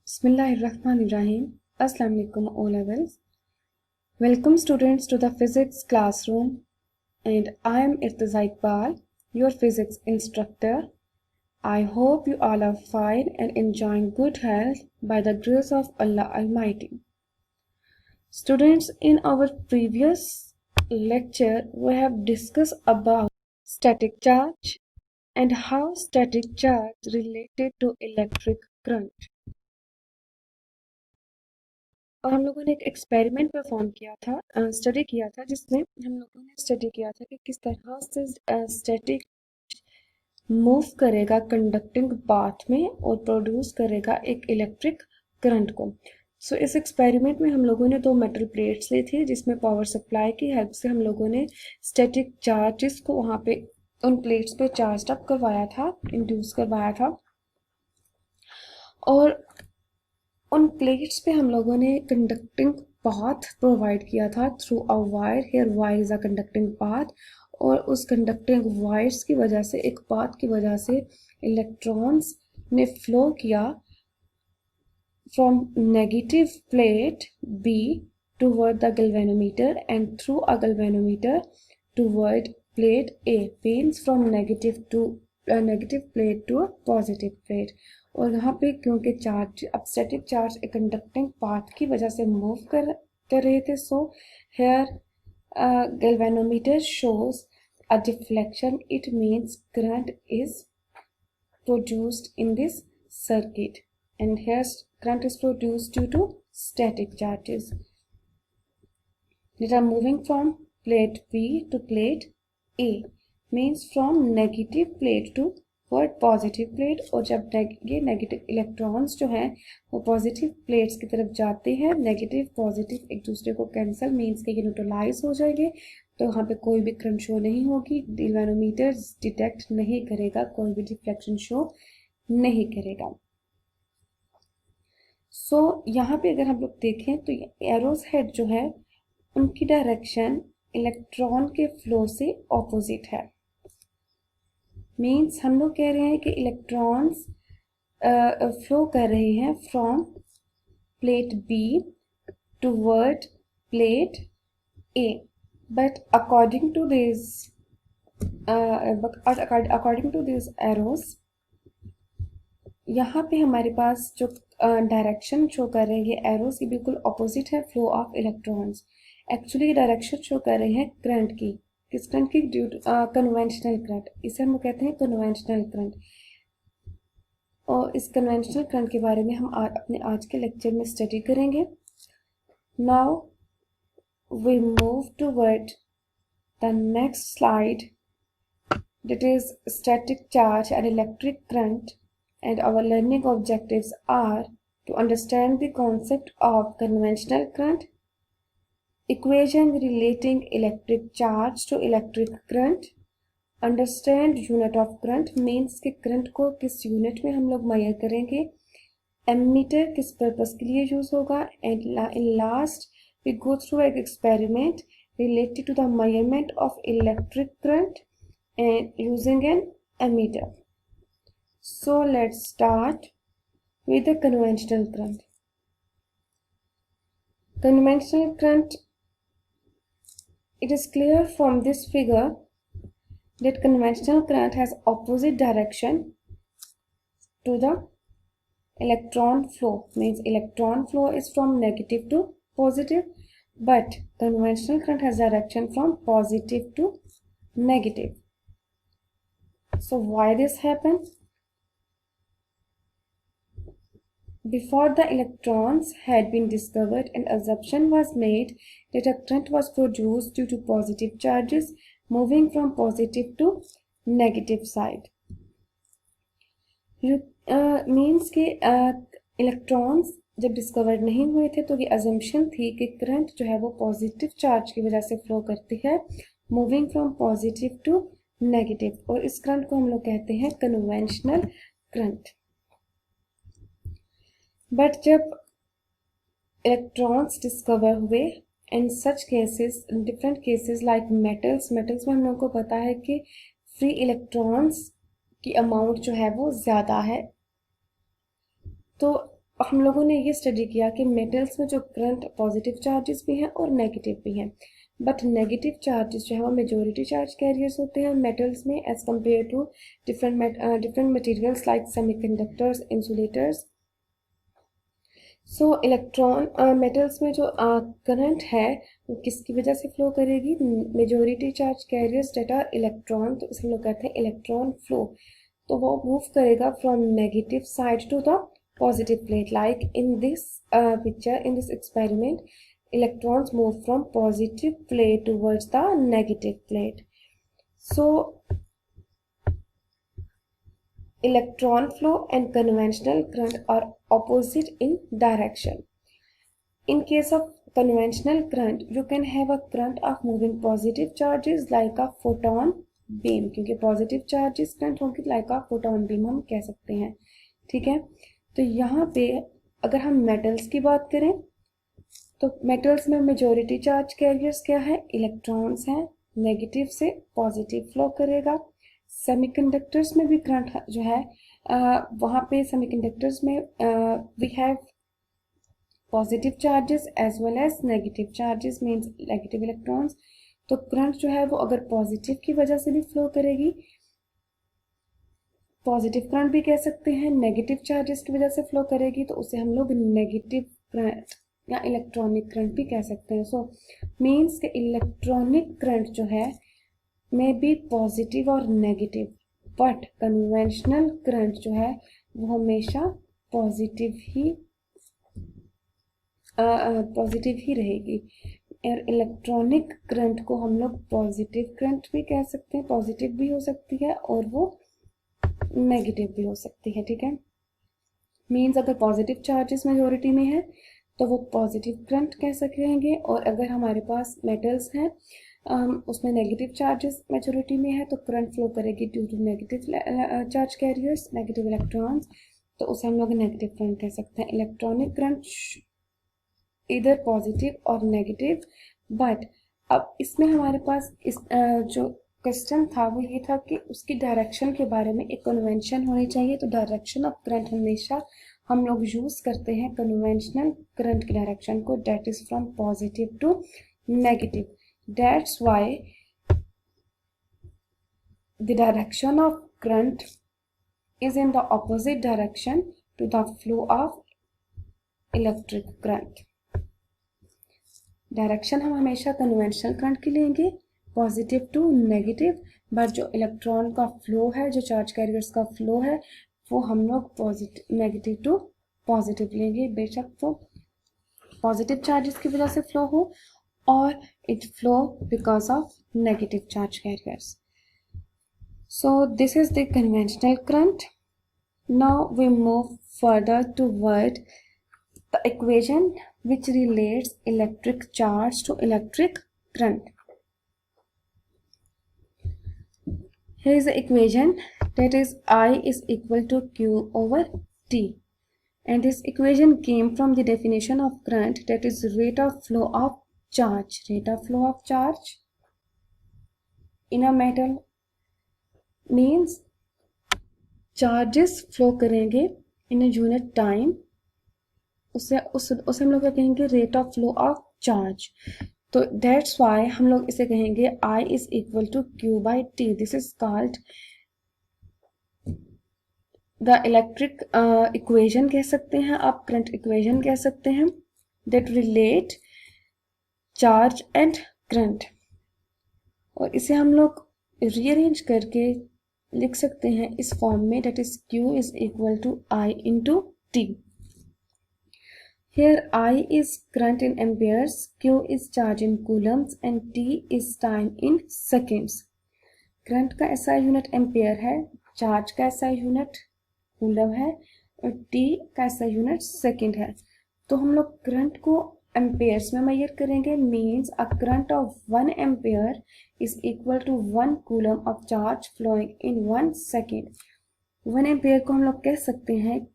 Bismillahirrahmanirrahim. Assalamu alaikum O levels. Welcome students to the physics classroom, and I am Irtaza Iqbal, your physics instructor. I hope you all are fine and enjoying good health by the grace of Allah Almighty. Students, in our previous lecture we have discussed about static charge and how static charge related to electric current. और हम लोगों ने एक experiment perform किया था, study किया था, जिसमें हम लोगों ने स्टडी किया था कि किस तरह से स्टैटिक मूव करेगा कंडक्टिंग पाथ में और प्रोड्यूस करेगा एक इलेक्ट्रिक करंट को। सो इस एक्सपेरिमेंट में हम लोगों ने दो मेटल प्लेट्स ली थी, जिसमें पावर सप्लाई की हेल्प से हम लोगों ने स्टैटिक चार्जेस को वहाँ पे उन प्लेट्स पे चार्ज अप करवाया था, इंड्यूस करवाया था, और उन प्लेट्स पे हम लोगों ने कंडक्टिंग पाथ प्रोवाइड किया था through a wire. Here wire is a conducting path, और उस कंडक्टिंग वायर्स की वजह से, एक पाथ की वजह से इलेक्ट्रॉन्स ने फ्लो किया from negative plate B toward the galvanometer and through a galvanometer toward plate A, means from negative plate to a positive plate. और यहाँ पे क्योंकि चार्ज, अब स्टैटिक चार्ज एक कंडक्टिंग पाथ की वजह से मूव कर रहे थे, so here galvanometer shows a deflection. It means current is produced in this circuit, and here current is produced due to static charges that are moving from plate B to plate A, means from negative plate to word positive plate. और जब ये negative electrons जो हैं वो positive plates की तरफ जाते हैं, नेगेटिव पॉजिटिव एक दूसरे को कैंसिल, मीन्स के ये न्यूट्रलाइज हो जाएंगे, तो वहाँ पे कोई भी करंट शो नहीं होगी, गैल्वेनोमीटर डिटेक्ट नहीं करेगा, कोई भी डिफ्लेक्शन शो नहीं करेगा। सो यहाँ पे अगर हम लोग देखें तो एरोज हेड जो है उनकी डायरेक्शन इलेक्ट्रॉन के फ्लो से ऑपोजिट है। मीन्स हम लोग कह रहे हैं कि इलेक्ट्रॉन्स फ्लो कर रहे हैं from plate B toward plate A, but according to this arrows, यहाँ पे हमारे पास जो डायरेक्शन शो कर रहे हैं ये एरोस की बिल्कुल ऑपोजिट है flow of electrons. Actually direction show कर रहे हैं करंट की, किस करंट की? ड्यू टू कन्वेंशनल करंट, इसे हम कहते हैं कन्वेंशनल करंट। और इस कन्वेंशनल करंट के बारे में हम अपने आज के लेक्चर में स्टडी करेंगे। Now we move toward the next slide, that is static charge and electric current, and our learning objectives are to understand the concept of conventional current, equation relating electric charge to electric current, understand unit of current, means कि current को किस unit में हम लोग major करेंगे, ammeter किस purpose के लिए यूज होगा, and in last we go through एक experiment related to the measurement of electric current and using an ammeter. So let's start with the conventional current. Conventional current, it is clear from this figure that conventional current has opposite direction to the electron flow, means electron flow is from negative to positive, but conventional current has direction from positive to negative. So why this happens? Before the electrons had been discovered, an assumption was made that a current was produced due to positive charges moving from positive to negative side. Means कि electrons जब discover नहीं हुए थे तो ये assumption थी कि current जो है वो पॉजिटिव चार्ज की वजह से फ्लो करती है, moving from positive to negative, और इस करंट को हम लोग कहते हैं कन्वेंशनल करंट। बट जब इलेक्ट्रॉन्स डिस्कवर हुए, in such cases, different cases like metals में हम लोग को पता है कि फ्री इलेक्ट्रॉन्स की अमाउंट जो है वो ज़्यादा है, तो हम लोगों ने ये स्टडी किया कि मेटल्स में जो करंट पॉजिटिव चार्जेस भी हैं और नेगेटिव भी हैं, बट नेगेटिव चार्जेस जो है वो मेजोरिटी चार्ज कैरियर्स होते हैं मेटल्स में as compare to different materials like semiconductors, insulators. So electron metals में जो करंट है वो किसकी वजह से फ्लो करेगी? Majority charge carriers that are electron, तो इसे हम लोग कहते हैं इलेक्ट्रॉन फ्लो। तो वो मूव करेगा from negative side to the positive plate, like in this picture, in this experiment, electrons move from positive plate towards the negative plate. So electron flow and conventional current are opposite in direction. In case of conventional current, you can have a current of moving positive charges like a photon beam, क्योंकि positive charges current होंगे like a photon beam हम कह सकते हैं, ठीक है। तो यहाँ पे अगर हम मेटल्स की बात करें तो मेटल्स में मेजोरिटी चार्ज कैरियर्स क्या है? इलेक्ट्रॉन्स हैं, नेगेटिव से पॉजिटिव फ्लो करेगा। सेमीकंडक्टर्स में भी करंट जो है वहाँ पे सेमीकंडक्टर्स में we have positive charges as well as negative charges, means negative electrons. तो करंट जो है वो अगर पॉजिटिव की वजह से भी फ्लो करेगी, पॉजिटिव करंट भी कह सकते हैं, नेगेटिव चार्जेस की वजह से फ्लो करेगी तो उसे हम लोग नेगेटिव करंट या इलेक्ट्रॉनिक करंट भी कह सकते हैं। सो मीन्स के इलेक्ट्रॉनिक करंट जो है मे बी पॉजिटिव और नेगेटिव, बट कन्वेंशनल करंट जो है वो हमेशा पॉजिटिव ही रहेगी। और इलेक्ट्रॉनिक करंट को हम लोग पॉजिटिव करंट भी कह सकते हैं, पॉजिटिव भी हो सकती है और वो नेगेटिव भी हो सकती है, ठीक है। मीन्स अगर पॉजिटिव चार्जेस मेजोरिटी में है तो वो पॉजिटिव करंट कह सकेंगे, और अगर हमारे पास मेटल्स हैं उसमें नेगेटिव चार्जेस मेजोरिटी में है तो करंट फ्लो करेगी due to negative charge carriers, negative electrons, तो उसे हम लोग नेगेटिव करंट कह सकते हैं। इलेक्ट्रॉनिक करंट इधर पॉजिटिव और नेगेटिव, बट अब इसमें हमारे पास इस जो क्वेश्चन था वो ये था कि उसकी डायरेक्शन के बारे में एक कन्वेंशन होनी चाहिए। तो डायरेक्शन ऑफ करंट हमेशा हम लोग यूज करते हैं कन्वेंशनल करंट की डायरेक्शन को, that is from positive to negative. That's why the direction of current is in the opposite direction to the flow of electric current. Direction हम हमेशा conventional current की लेंगे पॉजिटिव टू नेगेटिव, बट जो electron का flow है, जो charge carriers का flow है, वो हम लोग पॉजिटिव नेगेटिव टू पॉजिटिव लेंगे, बेशक वो पॉजिटिव चार्जेस की वजह से फ्लो हो और it flow because of negative charge carriers. So this is the conventional current. Now we move further toward the equation which relates electric charge to electric current. Here is the equation, that is I is equal to Q over T, and this equation came from the definition of current, that is rate of flow of charge. Rate of flow of charge in a metal means charges flow करेंगे in a unit time, उसे हम लोग क्या कहेंगे? Rate of flow of charge. तो that's why हम लोग इसे कहेंगे I is equal to Q by T। This is called the electric equation कह सकते हैं, आप करंट इक्वेशन कह सकते हैं, that relate charge and current. और इसे हम लोग रीअरेंज करके लिख सकते हैं इस फॉर्म में, that is Q is equal to I into T। Here I is current in amperes, Q is charge in coulombs and T is time in seconds. Current का SI यूनिट एम्पेयर है, charge का SI unit coulomb है और T का SI unit second है। तो हम लोग करंट को एम्पेयर्स में मेजर करेंगे, means a current of 1 ampere is equal to 1 coulomb of charge flowing in 1 second. 1 ampere को हम लोग कह सकते हैं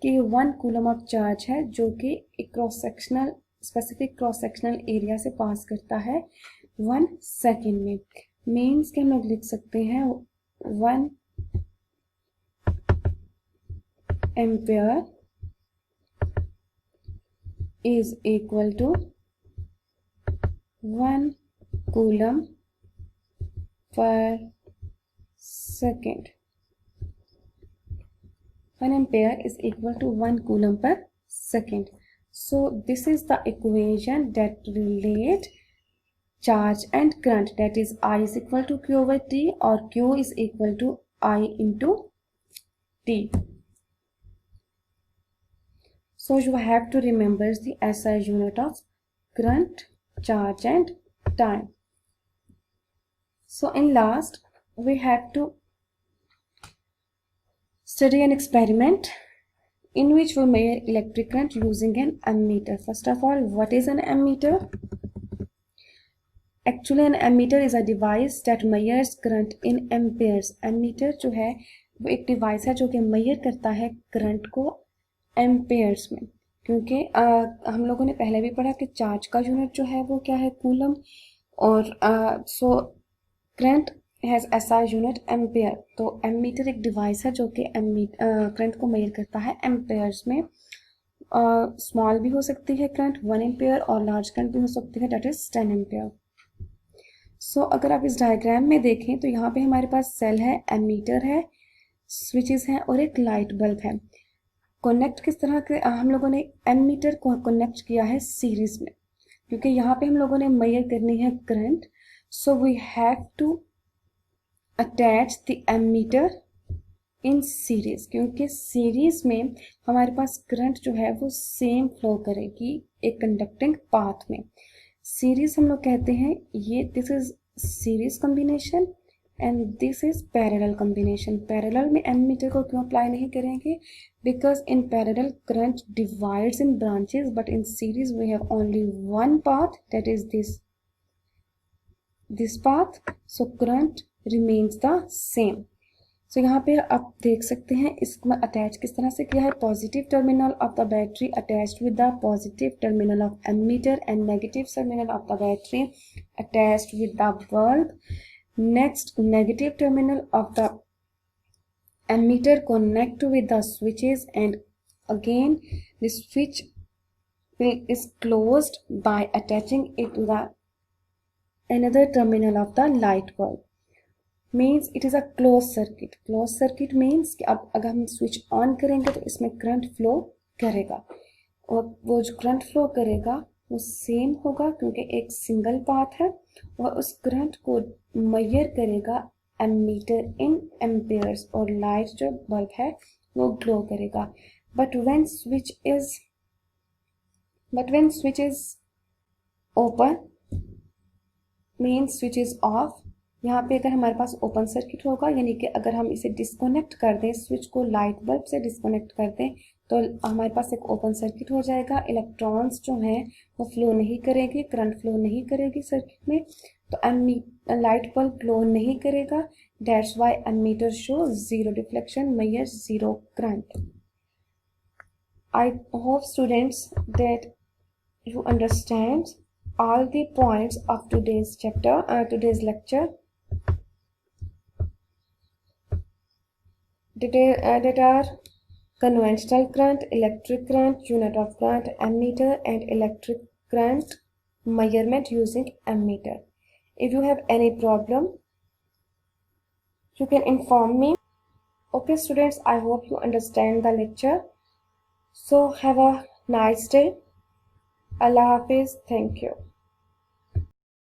कि 1 कूलम ऑफ चार्ज है जो कि एक cross sectional specific cross sectional area से पास करता है 1 सेकेंड में। मीन्स के हम लोग लिख सकते हैं 1 ampere is equal to 1 coulomb per second. 1 ampere is equal to 1 coulomb per second. So this is the equation that relate charge and current, that is I is equal to Q over T or Q is equal to I into T. So you have to remember the SI unit of current, charge and time. So in last we have to study an experiment in which we measure electric current using an ammeter. First of all, what is an ammeter? Actually an ammeter is a device that measures current in amperes. Ammeter जो है वो एक device है जो कि major करता है current को एम्पेयर्स में, क्योंकि हम लोगों ने पहले भी पढ़ा कि चार्ज का यूनिट जो है वो क्या है, कूलम, और so current has SI unit ampere. तो एमीटर एक डिवाइस है जो कि करंट को मेजर करता है एम्पेयर्स में। स्मॉल भी हो सकती है करंट 1 एम्पेयर और लार्ज करंट भी हो सकती है, डेट इज 10 एम्पेयर। सो अगर आप इस डायग्राम में देखें तो यहाँ पे हमारे पास सेल है, एमीटर है, स्विचेस हैं और एक लाइट बल्ब है। कनेक्ट किस तरह के हम लोगों ने एमीटर को कनेक्ट किया है सीरीज में, क्योंकि यहाँ पे हम लोगों ने मेजर करनी है current. So we have to attach the ammeter in series, क्योंकि सीरीज में हमारे पास करंट जो है वो सेम फ्लो करेगी एक कंडक्टिंग पाथ में। सीरीज हम लोग कहते हैं ये, this is series combination and this is parallel combination. Parallel में एमीटर को क्यों अप्लाई नहीं करेंगे? Because in parallel current divides in branches, but in series we have only one path, that is this path, so current remains the same. So यहाँ पे आप देख सकते हैं इसको अटैच किस तरह से किया है। Positive terminal of the battery attached with the positive terminal of ammeter and negative terminal of the battery attached with the bulb. Next, negative terminal of the ammeter connect with the switches, and again the switch is closed by attaching it to the another terminal of the light bulb. Means it is a closed circuit. Closed circuit means कि अब अगर हम switch on करेंगे तो इसमें current flow करेगा, और वो जो करंट फ्लो करेगा वो सेम होगा क्योंकि एक सिंगल पाथ है, और उस करंट को मेजर करेगा एमीटर इन एम्पेयर्स, और लाइट जो बल्ब है वो ग्लो करेगा। But when switch is open means switch is of. यहाँ पे अगर हमारे पास ओपन सर्किट होगा, यानी कि अगर हम इसे डिस्कनेक्ट कर दें, स्विच को लाइट बल्ब से डिस्कनेक्ट कर दें, तो हमारे पास एक ओपन सर्किट हो जाएगा। इलेक्ट्रॉन्स जो हैं वो फ्लो नहीं करेंगे, करंट फ्लो नहीं करेगी सर्किट में, तो लाइट बल्ब ग्लो नहीं करेगा। That's why ammeter show zero deflection, measure zero current. I hope students that you understand all the points of today's chapter, today's lecture, that are conventional current, electric current, unit of current, ammeter, and electric current measurement using ammeter. If you have any problem, you can inform me. Okay students, I hope you understand the lecture. So have a nice day. Allah Hafiz. Thank you.